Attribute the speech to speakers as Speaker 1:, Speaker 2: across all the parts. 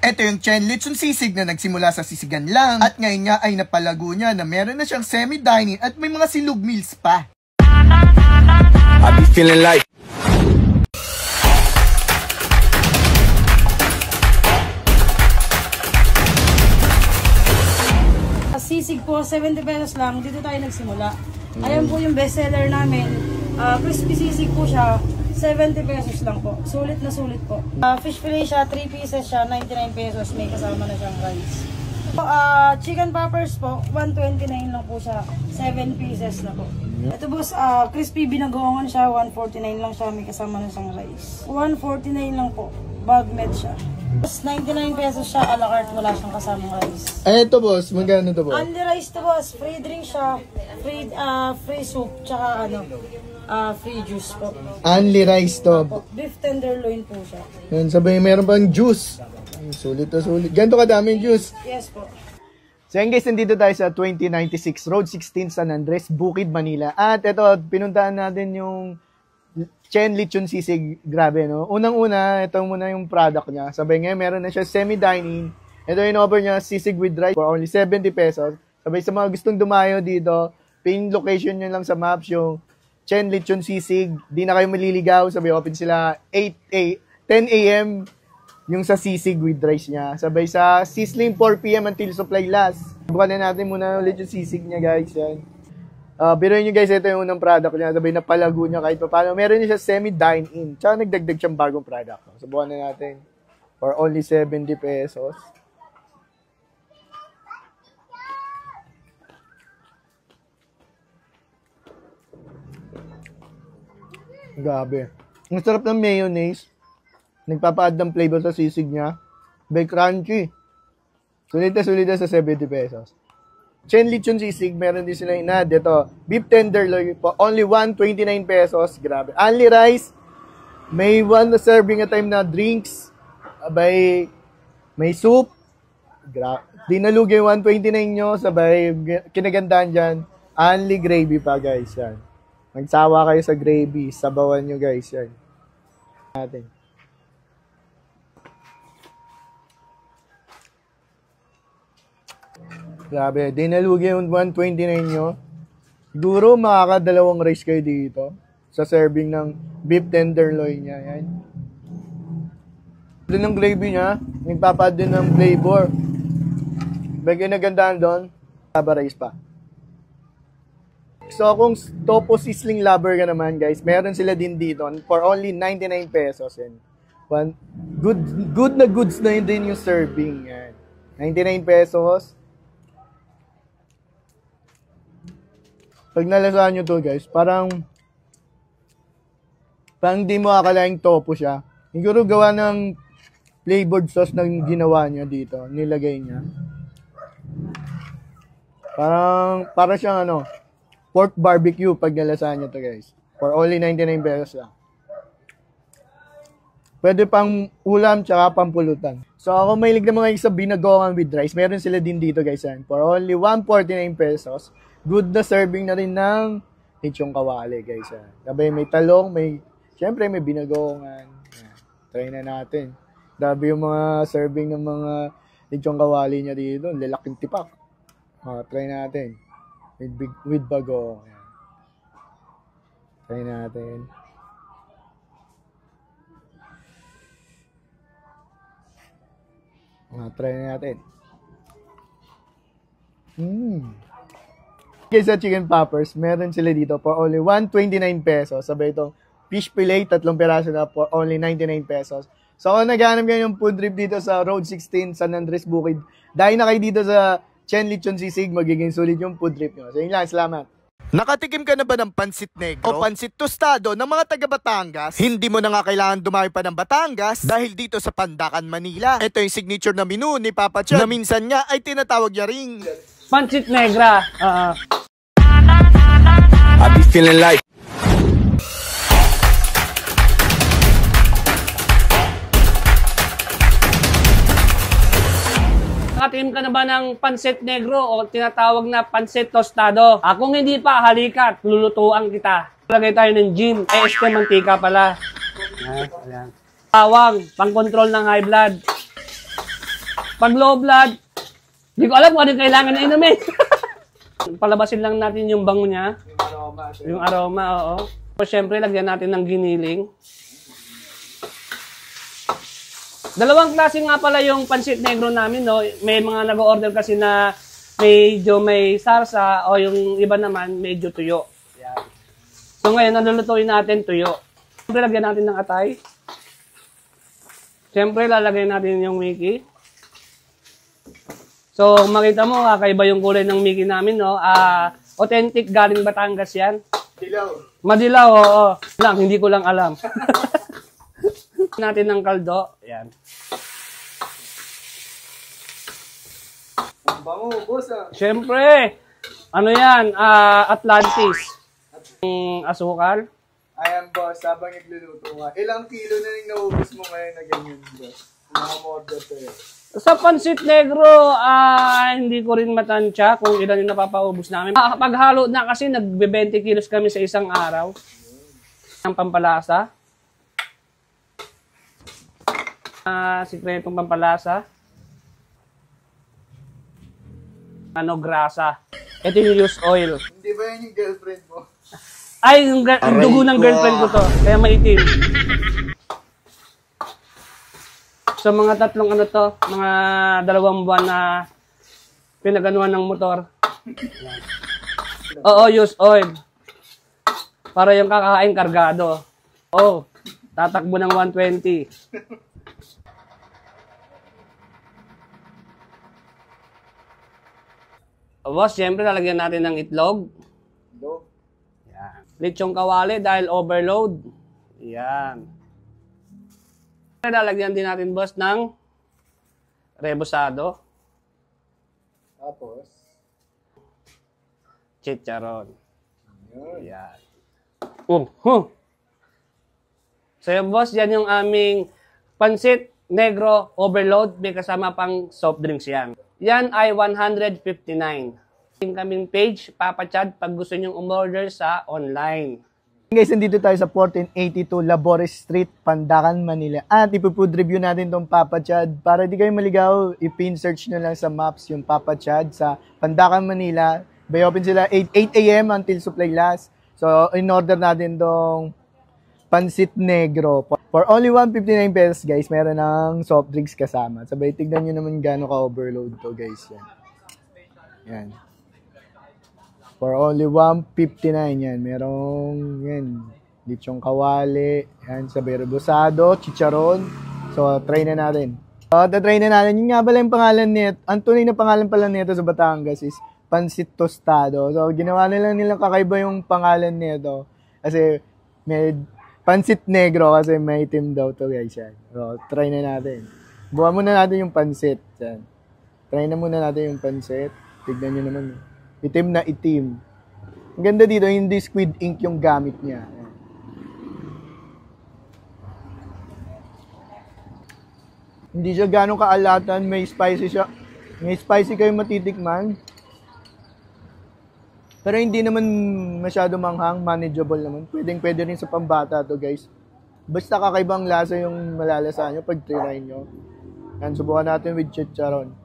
Speaker 1: Ito yung Chen Lechon Sisig na nagsimula sa sisigan lang at ngayon nga ay napalago niya na meron na siyang semi-dining at may mga silog meals pa.
Speaker 2: I be feeling like
Speaker 3: sisig po, 70 pesos lang. Dito tayo nagsimula. Ayan po yung bestseller namin. Crispy sisig po siya. 70 pesos lang po. Sulit na sulit po. Fish fillet siya, 3 pieces siya, 99 pesos. May kasama na siyang rice. Chicken poppers po, 129 lang po siya. 7 pieces na po. Ito boss, crispy binagoongan siya, 149 lang siya. May kasama na siyang rice. 149 lang po. Bag med siya. 99 pesos siya, a la carte, wala siyang kasamang rice.
Speaker 1: Ay, ito boss, magkano ito boss?
Speaker 3: Only rice to boss, free drink siya, free soup, tsaka free juice po.
Speaker 1: Only rice to.
Speaker 3: Beef tenderloin po siya.
Speaker 1: Yan, sabay meron pang juice. Ay, sulit na sulit. Ganito kadaming juice.
Speaker 3: Yes po.
Speaker 1: So yan guys, nandito tayo sa 2096 Road 16 San Andres, Bukid, Manila. At ito, pinuntahan natin yung Chen Lechon Sisig. Grabe, no? Unang-una, ito muna yung product niya. Sabay ngayon, meron na siya semi-dining. Ito yung offer niya, sisig with rice for only 70 pesos. Sabay sa mga gustong dumayo dito, pin location nyo lang sa maps yung Chen Lechon Sisig. Di na kayo maliligaw. Sabay open sila 10 a.m. yung sa sisig with rice niya. Sabay sa sizzling 4 p.m. until supply last. Bukan na natin muna ulit yung sisig niya, guys. Yan. Biruin nyo guys, ito yung unang product niya. Sabay napalago niya kahit pa paano. Meron niya siya semi-dine-in. Tsaka nagdagdag siyang bagong product. Subukan na natin. For only 70 pesos. Grabe. Ang sarap ng mayonnaise. Nagpapa-add ng flavor sa sisig niya. Very crunchy. Sulit na sa 70 pesos. Chen Lechon Sisig, meron din sila inad. Ito, beef tenderloin po, only 129 pesos. Grabe. Only rice. May one serving at time na drinks. May soup. Dinalugi yung 129 nyo. Sabay, kinagandaan dyan. Only gravy pa, guys. Yan. Magsawa kayo sa gravy. Sabawan nyo, guys. Yan. Natin. Grabe, dinalugi yung 129 nyo. Siguro makakadalawang rice kayo dito sa serving ng beef tenderloin niya. Yan. Doon ang gravy niya, nagpapad din ng flavor. Bagay na gandaan doon, taba rice pa. So kung topo sizzling lover ka naman guys, meron sila din dito for only 99 pesos. And good na goods na yun din yung serving. Yan. 99 pesos. Pag nalasahan nyo to guys, parang di mo akalaing topo siya. Siguro gawa ng flavored sauce na ginawa niya dito, nilagay niya. Para siyang pork barbecue pag nalasahan nyo to guys. For only 99 pesos lang. Pwede pang ulam tsaka pampulutan. So ako mahilig na mga isa binagoongan with rice. Meron sila din dito guys yan. For only 149 pesos. Good na serving na rin ng lechong kawali guys. Sabay may talong, syempre may binagoongan. Try na natin. Grabe yung mga serving ng mga lechong kawali niya dito. Lalaking tipak. Try natin. With bago. Try natin. Try natin. Okay, sa chicken poppers, meron sila dito for only 129 pesos. Sabay itong fish fillet, 3 peraso na for only 99 pesos. So kung naghanap kayo ng food trip dito sa Road 16, San Andres, Bukid, dahil na kayo dito sa Chen Lechon Sisig, magiging sulit yung food trip nyo. So yun lang, salamat. Nakatikim ka na ba ng pansit negro o pansit tostado ng mga taga Batangas? Hindi mo na nga kailangan dumayo pa ng Batangas dahil dito sa Pandacan, Manila. Ito yung signature na menu ni Papa Chan na minsan nga ay tinatawag niya ring
Speaker 4: pansit negra.
Speaker 2: I be feeling like
Speaker 4: Nakatikim ka na ba ng pansit negro o tinatawag na pansit tostado? Kung hindi pa, halika at lulutuan kita. Lagay tayo ng gin. EST mantika pala. Ayan. Tawang, pang-control ng high blood. Pag low blood, di ko alam kung ano yung kailangan na inumin. Palabasin lang natin yung bango niya. Yung aroma, oo. So, syempre, lagyan natin ng giniling. Dalawang klase nga pala yung pansit negro namin, no? May mga nag-order kasi na medyo may sarsa o yung iba naman medyo tuyo. Yan. So ngayon, nalulutuin natin tuyo. Siyempre, lagyan natin ng atay. Siyempre, lalagay natin yung Mickey. So, makita mo, kakaiba yung kulay ng Mickey namin, no? Authentic, galing Batangas yan.
Speaker 1: Dilaw.
Speaker 4: Madilaw, oo. Lang, hindi ko lang alam. Natin ng kaldo. Yan.
Speaker 1: Ang bango, boss ah.
Speaker 4: Siyempre, ano yan? Atlantis. Asukal.
Speaker 1: Ayan, boss, habang nagluluto nga. Ilang kilo na rin naubos mo ngayon na ganyan, boss? Mga-order to eh.
Speaker 4: Sa pansit negro, hindi ko rin matansya kung ilan yung napapaubos namin. Paghalo na kasi, nagbe-20 kilos kami sa isang araw. Ang pampalasa. Sikretong pampalasa. Grasa. Ito yung used oil.
Speaker 1: Hindi ba yan yung girlfriend mo?
Speaker 4: Ay, yung dugo ng girlfriend ko to. Kaya maitim. So, mga tatlong ano to, mga 2 buwan na pinaganuhan ng motor. Oo, used oil. Para yung kakain kargado. Oh, tatakbo ng 120. Boss, siyempre lalagyan natin ng itlog.
Speaker 1: Itlog?
Speaker 4: Yan. Lechong kawali dahil overload. Yan. Lalagyan din natin, boss, ng rebusado.
Speaker 1: Tapos?
Speaker 4: Chicharon.
Speaker 1: Yun.
Speaker 4: Yan. So yung boss, yan yung aming pansit negro overload. May kasama pang soft drinks yan. Yan ay 159. Yung kaming page, Papa Chad, pag gusto nyong umorder sa online.
Speaker 1: Guys, nandito tayo sa 1482 Labores Street, Pandacan, Manila. At ipo-food review natin tong Papa Chad. Para di kayo maligaw, i-pin search nyo lang sa maps yung Papa Chad sa Pandacan, Manila. Bay open sila 8 a.m. until supply last. So, in-order natin tong pansit negro. For only 159 pesos, guys, meron ng soft drinks kasama. Sabay, tignan nyo naman gano'n ka-overload to, guys. Yan. Yan. For only 159 yan. Merong, yan, lechong kawali. Yan, sabay rebusado, chicharon. So, try na natin. Try na natin. Yung nga pala yung pangalan nito. Ang tunay na pangalan pala nito sa Batangas is Pansit Tostado. So, ginawa na lang nilang kakaiba yung pangalan nito. Kasi, may pansit negro kasi may itim daw to, guys. Yan. So, try na natin. Buwan muna natin yung pansit. Yan. Try na muna natin yung pansit. Tignan nyo naman. Itim na itim. Ang ganda dito, hindi squid ink yung gamit niya. Yan. Hindi siya ganong kaalatan. May spicy siya. May spicy kayo matitikman. Pero hindi naman masyado manghang, manageable naman. Pwede rin sa pambata to, guys. Basta kakaibang lasa yung malalasa nyo pag try nyo. Yan, subukan natin with chicharon.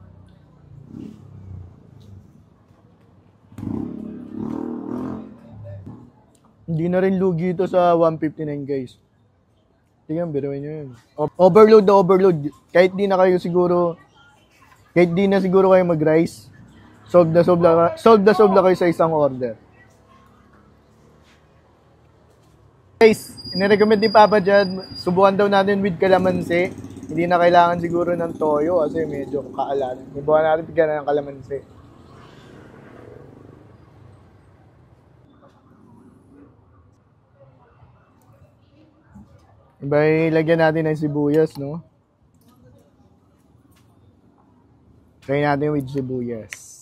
Speaker 1: Hindi na rin lugi ito sa 159, guys. Tingnan, biruin nyo yun. Overload na overload. Kahit di na siguro kayo mag-rice, solve na kayo sa isang order. Guys, inirecommend ni Papa dyan, subukan daw natin with kalamansi. Hindi na kailangan siguro ng toyo kasi medyo kaalan. Subukan natin bigyan ng kalamansi. Iba, lagyan natin ng sibuyas, no? Try natin with sibuyas.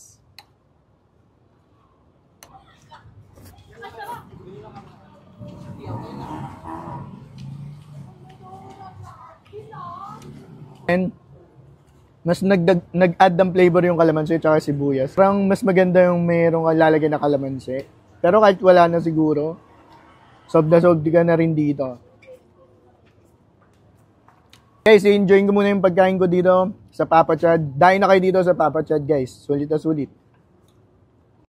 Speaker 1: And mas nag-add ng flavor yung kalamansi at sibuyas. Parang mas maganda yung mayroong lalagay na kalamansi. Pero kahit wala na siguro, sob na sob ka na rin dito. Guys, enjoyin ko muna yung pagkain ko dito sa Papa Chad. Dahil na kayo dito sa Papa Chad, guys. Sulit na sulit.